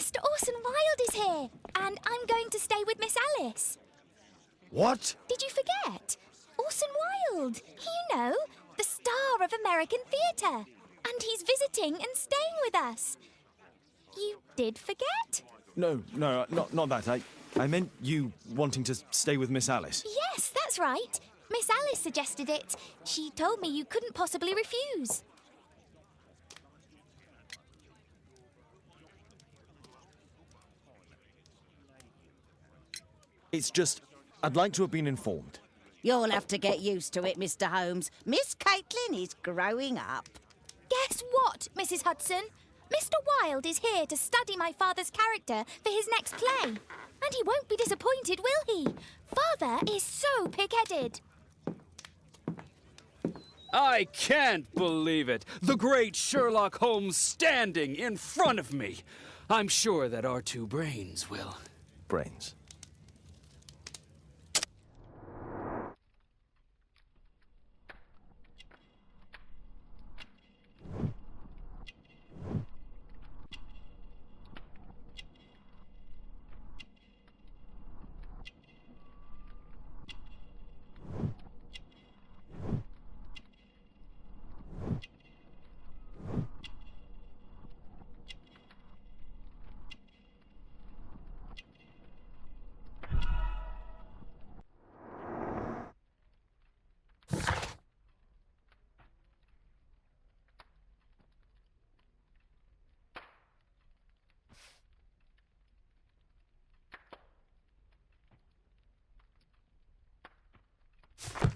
Mr. Orson Wilde is here, and I'm going to stay with Miss Alice. What? Did you forget? Orson Wilde, you know, the star of American theatre. And he's visiting and staying with us. You did forget? No, not that. I meant you wanting to stay with Miss Alice. Yes, that's right. Miss Alice suggested it. She told me you couldn't possibly refuse. It's just, I'd like to have been informed. You'll have to get used to it, Mr. Holmes. Miss Caitlin is growing up. Guess what, Mrs. Hudson? Mr. Wilde is here to study my father's character for his next play. And he won't be disappointed, will he? Father is so pig-headed. I can't believe it. The great Sherlock Holmes standing in front of me. I'm sure that our two brains will... Brains.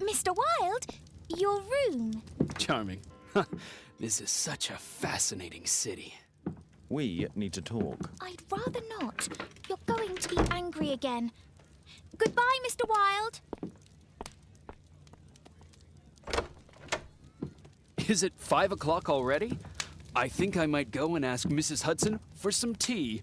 Mr. Wilde, your room. Charming. This is such a fascinating city. We need to talk. I'd rather not. You're going to be angry again. Goodbye, Mr. Wilde. Is it 5 o'clock already? I think I might go and ask Mrs. Hudson for some tea.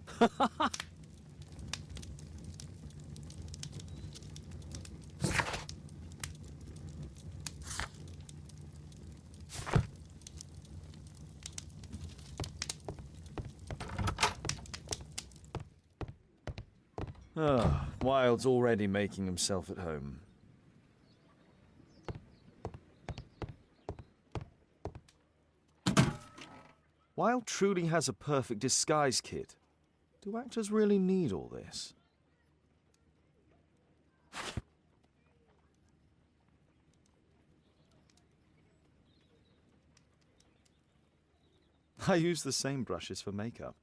Wilde's already making himself at home. Wilde truly has a perfect disguise kit. Do actors really need all this? I use the same brushes for makeup.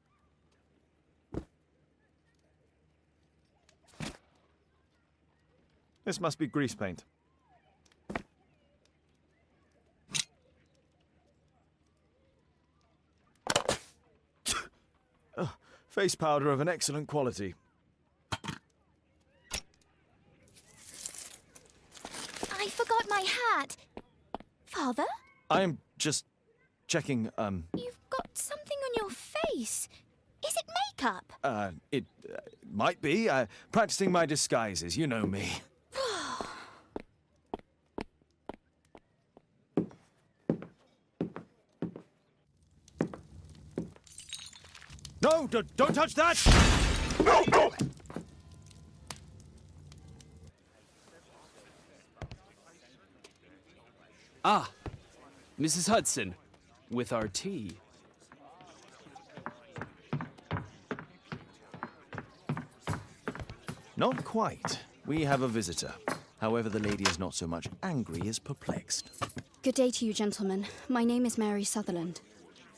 This must be grease paint. Face powder of an excellent quality. I forgot my hat. Father? I'm just checking, You've got something on your face. Is it makeup? It might be. Practicing my disguises, you know me. No, don't touch that! No! Ah, Mrs. Hudson, with our tea. Not quite. We have a visitor. However, the lady is not so much angry as perplexed. Good day to you, gentlemen. My name is Mary Sutherland.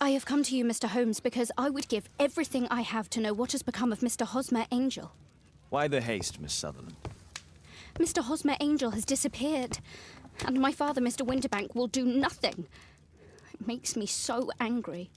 I have come to you, Mr. Holmes, because I would give everything I have to know what has become of Mr. Hosmer Angel. Why the haste, Miss Sutherland? Mr. Hosmer Angel has disappeared, and my father, Mr. Winterbank, will do nothing. It makes me so angry.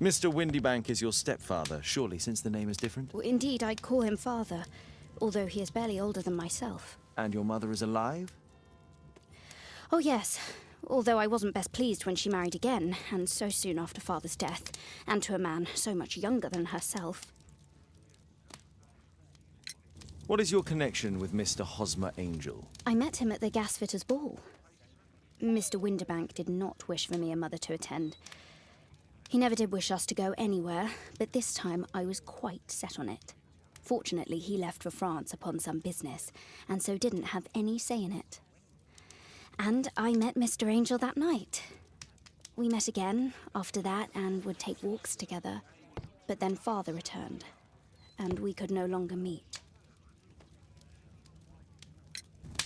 Mr. Windybank is your stepfather, surely, since the name is different? Well, indeed, I call him father, although he is barely older than myself. And your mother is alive? Oh, yes. Although I wasn't best pleased when she married again, and so soon after father's death, and to a man so much younger than herself. What is your connection with Mr. Hosmer Angel? I met him at the gasfitter's ball. Mr. Windybank did not wish for me and Mother to attend. He never did wish us to go anywhere, but this time I was quite set on it. Fortunately, he left for France upon some business, and so didn't have any say in it. And I met Mr. Angel that night. We met again after that and would take walks together. But then Father returned, and we could no longer meet.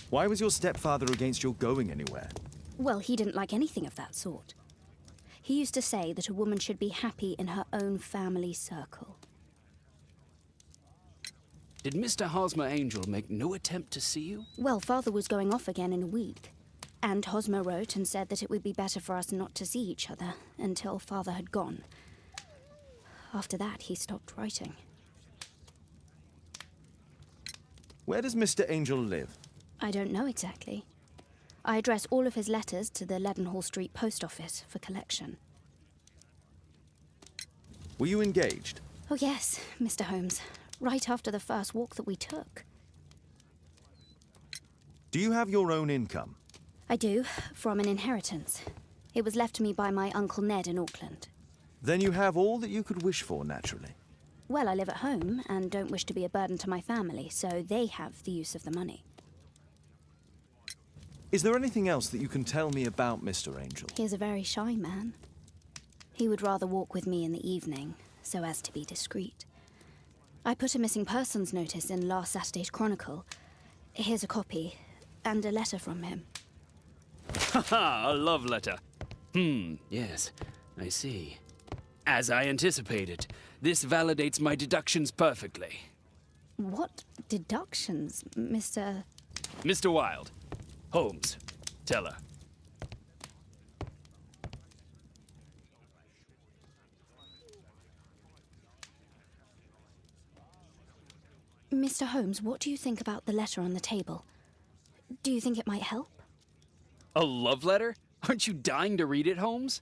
Why was your stepfather against your going anywhere? Well, he didn't like anything of that sort. He used to say that a woman should be happy in her own family circle. Did Mr. Hosmer Angel make no attempt to see you? Well, Father was going off again in a week. And Hosmer wrote and said that it would be better for us not to see each other until Father had gone. After that, he stopped writing. Where does Mr. Angel live? I don't know exactly. I address all of his letters to the Leadenhall Street post office for collection. Were you engaged? Oh yes, Mr. Holmes. Right after the first walk that we took. Do you have your own income? I do, from an inheritance. It was left to me by my Uncle Ned in Auckland. Then you have all that you could wish for, naturally. Well, I live at home and don't wish to be a burden to my family, so they have the use of the money. Is there anything else that you can tell me about Mr. Angel? He is a very shy man. He would rather walk with me in the evening, so as to be discreet. I put a missing persons notice in last Saturday's Chronicle. Here's a copy, and a letter from him. Haha, a love letter. Yes, I see. As I anticipated, this validates my deductions perfectly. What deductions, Mr. Mr. Wilde. Holmes, tell her. Mr. Holmes, what do you think about the letter on the table? Do you think it might help? A love letter? Aren't you dying to read it, Holmes?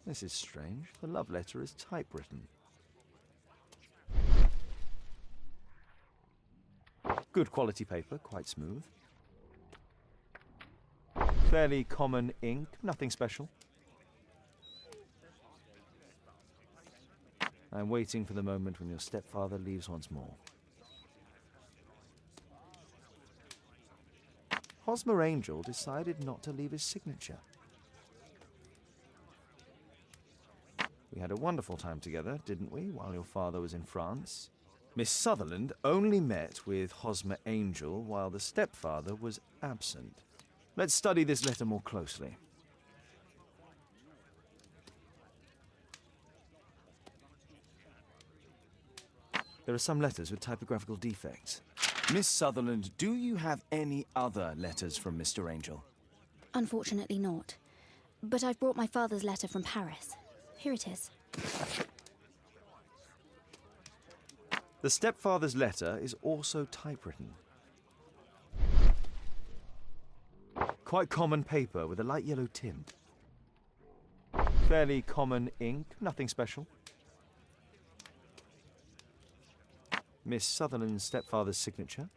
This is strange. The love letter is typewritten. Good quality paper, quite smooth. Fairly common ink, nothing special. I'm waiting for the moment when your stepfather leaves once more. Hosmer Angel decided not to leave his signature. We had a wonderful time together, didn't we, while your father was in France? Miss Sutherland only met with Hosmer Angel while the stepfather was absent. Let's study this letter more closely. There are some letters with typographical defects. Miss Sutherland, do you have any other letters from Mr. Angel? Unfortunately not. But I've brought my father's letter from Paris. Here it is. The stepfather's letter is also typewritten. Quite common paper with a light yellow tint. Fairly common ink, nothing special. Miss Sutherland's stepfather's signature.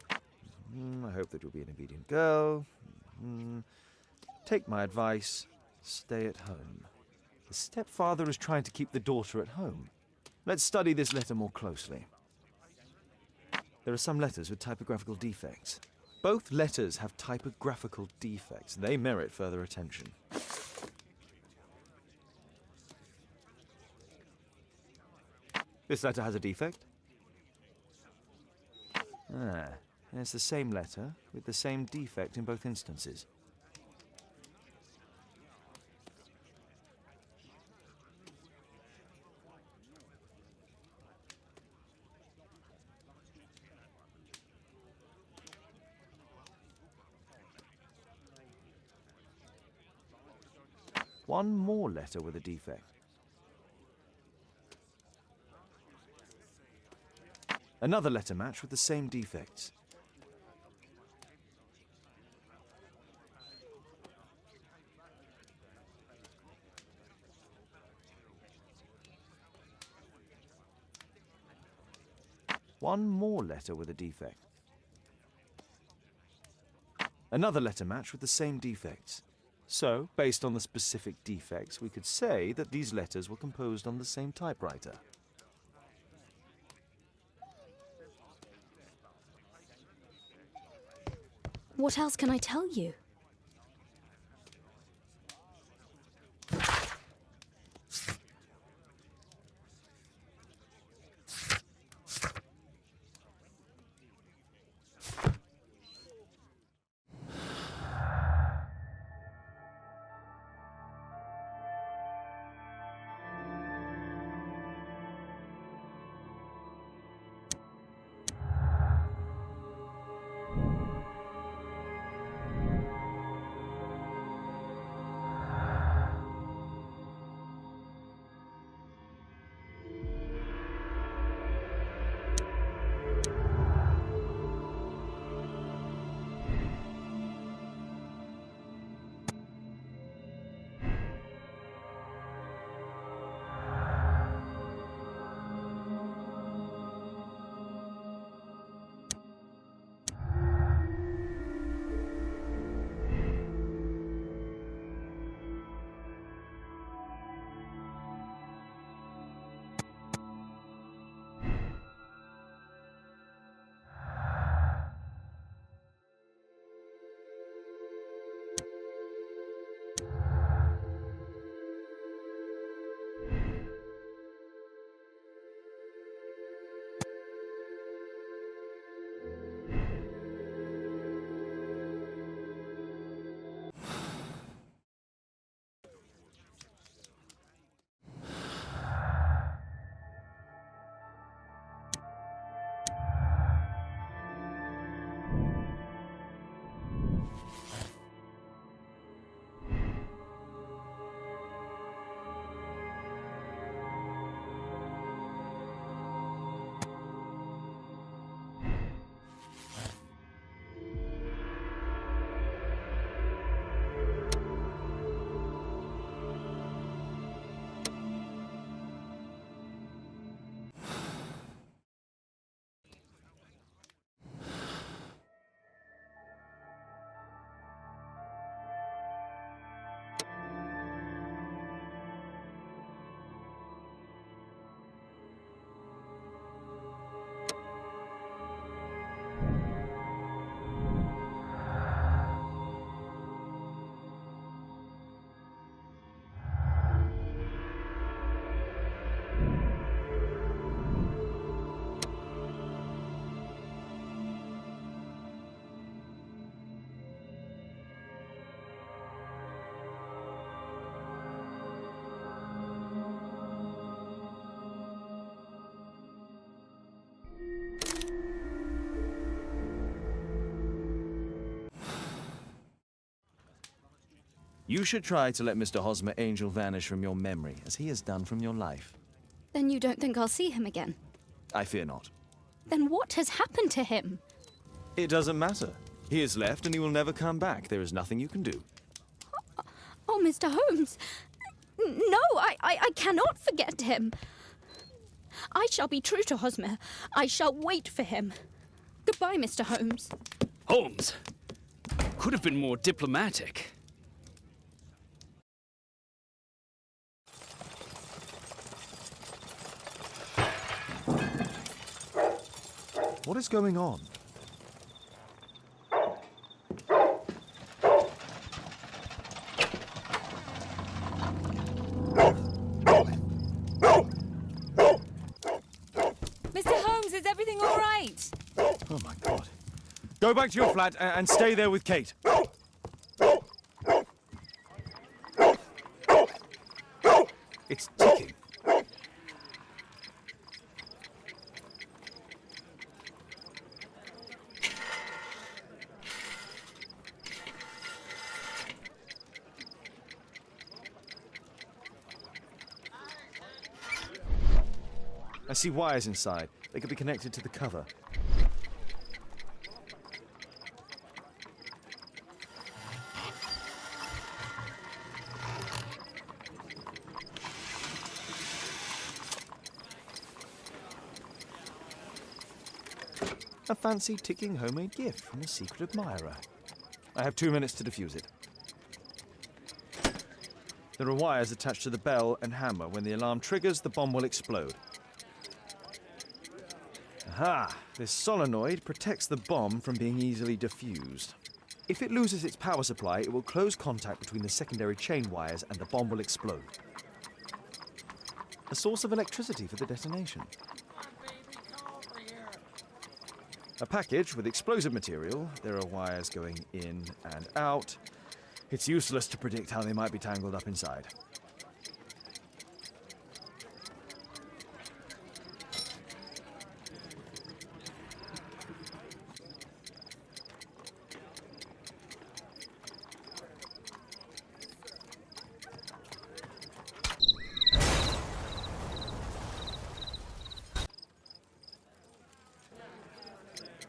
I hope that you'll be an obedient girl. Take my advice. Stay at home. The stepfather is trying to keep the daughter at home. Let's study this letter more closely. There are some letters with typographical defects. Both letters have typographical defects. They merit further attention. This letter has a defect. It's the same letter with the same defect in both instances. One more letter with a defect. Another letter match with the same defects. One more letter with a defect. Another letter match with the same defects. So, based on the specific defects, we could say that these letters were composed on the same typewriter. What else can I tell you? You should try to let Mr. Hosmer Angel vanish from your memory, as he has done from your life. Then you don't think I'll see him again? I fear not. Then what has happened to him? It doesn't matter. He has left and he will never come back. There is nothing you can do. Oh, Mr. Holmes! No, I cannot forget him. I shall be true to Hosmer. I shall wait for him. Goodbye, Mr. Holmes. Holmes! could have been more diplomatic. What is going on? Mr. Holmes, is everything all right? Oh my God. Go back to your flat and stay there with Kate. It's ticking. I see wires inside. They could be connected to the cover. A fancy ticking homemade gift from a secret admirer. I have 2 minutes to defuse it. There are wires attached to the bell and hammer. When the alarm triggers, the bomb will explode. Aha! This solenoid protects the bomb from being easily diffused. If it loses its power supply, it will close contact between the secondary chain wires and the bomb will explode. A source of electricity for the detonation. A package with explosive material. There are wires going in and out. It's useless to predict how they might be tangled up inside.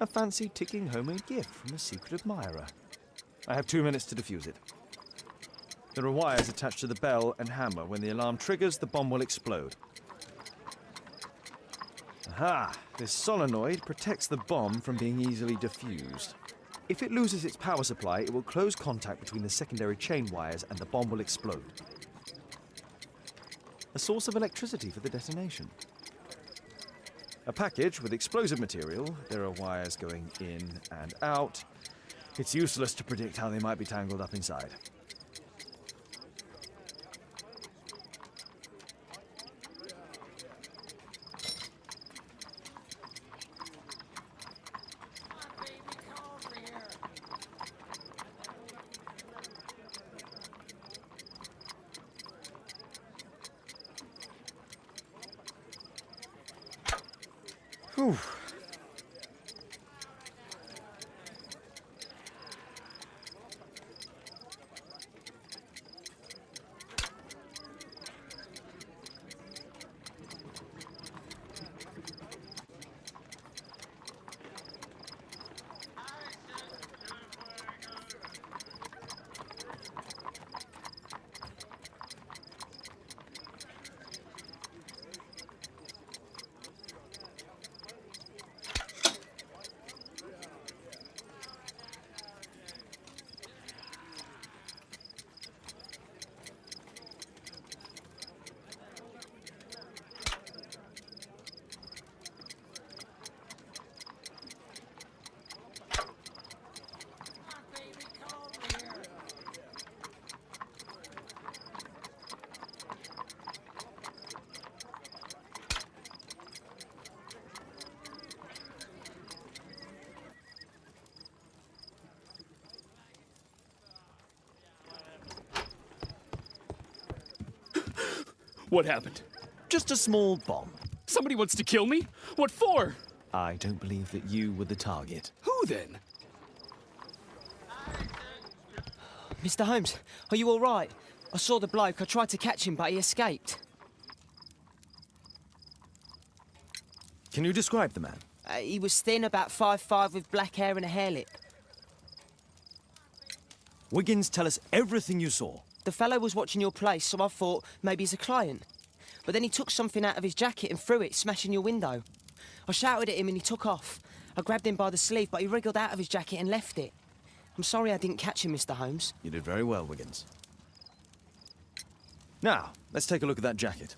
A fancy ticking homemade gift from a secret admirer. I have 2 minutes to defuse it. There are wires attached to the bell and hammer. When the alarm triggers, the bomb will explode. Aha! This solenoid protects the bomb from being easily diffused. If it loses its power supply, it will close contact between the secondary chain wires and the bomb will explode. A source of electricity for the detonation. A package with explosive material. There are wires going in and out. It's useless to predict how they might be tangled up inside. Whew. What happened? Just a small bomb. Somebody wants to kill me? What for? I don't believe that you were the target. Who then? Mr. Holmes, are you all right? I saw the bloke. I tried to catch him, but he escaped. Can you describe the man? He was thin, about 5'5", with black hair and a hair lip. Wiggins, tell us everything you saw. The fellow was watching your place, so I thought maybe he's a client. But then he took something out of his jacket and threw it, smashing your window. I shouted at him and he took off. I grabbed him by the sleeve, but he wriggled out of his jacket and left it. I'm sorry I didn't catch him, Mr. Holmes. You did very well, Wiggins. Now, let's take a look at that jacket.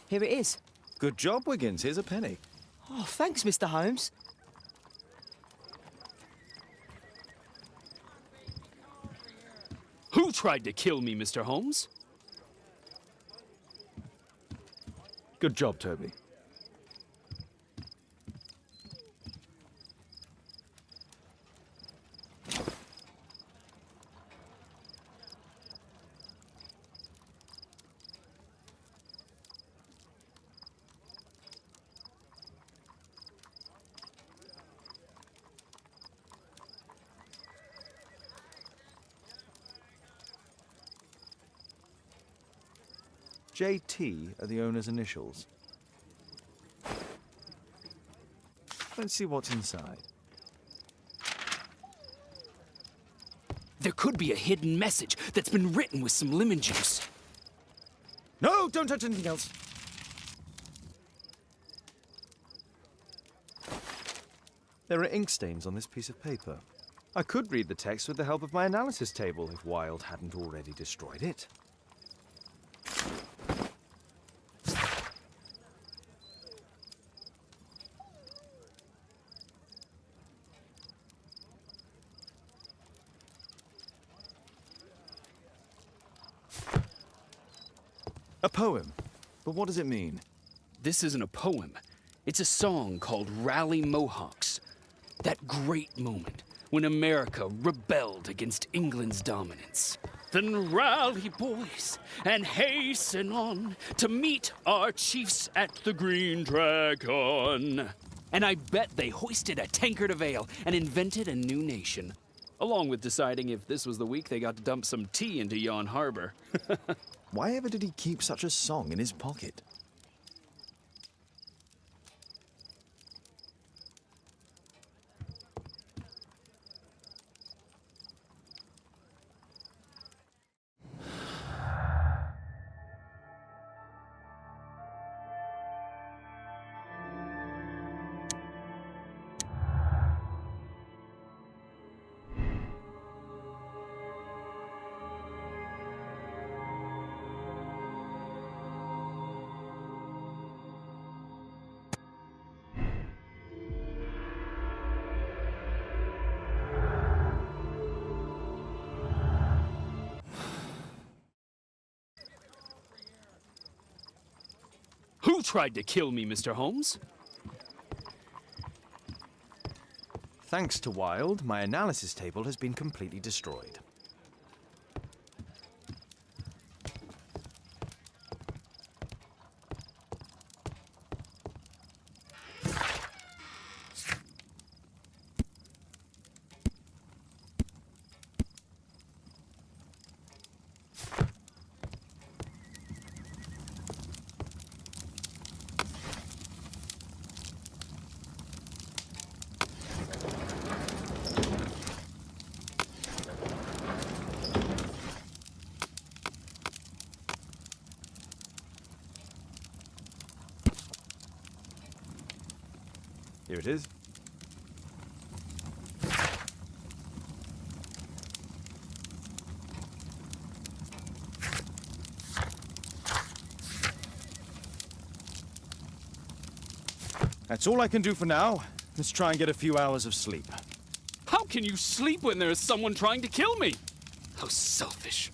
Here it is. Good job, Wiggins. Here's a penny. Oh, thanks, Mr. Holmes. Who tried to kill me, Mr. Holmes? Good job, Toby. JT are the owner's initials. Let's see what's inside. There could be a hidden message that's been written with some lemon juice. No, don't touch anything else. There are ink stains on this piece of paper. I could read the text with the help of my analysis table if Wilde hadn't already destroyed it. A poem. But what does it mean? This isn't a poem. It's a song called Rally Mohawks. That great moment when America rebelled against England's dominance. Then rally, boys, and hasten on to meet our chiefs at the Green Dragon. And I bet they hoisted a tankard of ale and invented a new nation. Along with deciding if this was the week they got to dump some tea into Yon Harbor. Why ever did he keep such a song in his pocket? Who tried to kill me, Mr. Holmes? Thanks to Wilde, my analysis table has been completely destroyed. Here it is. That's all I can do for now. Let's try and get a few hours of sleep. How can you sleep when there is someone trying to kill me? How selfish.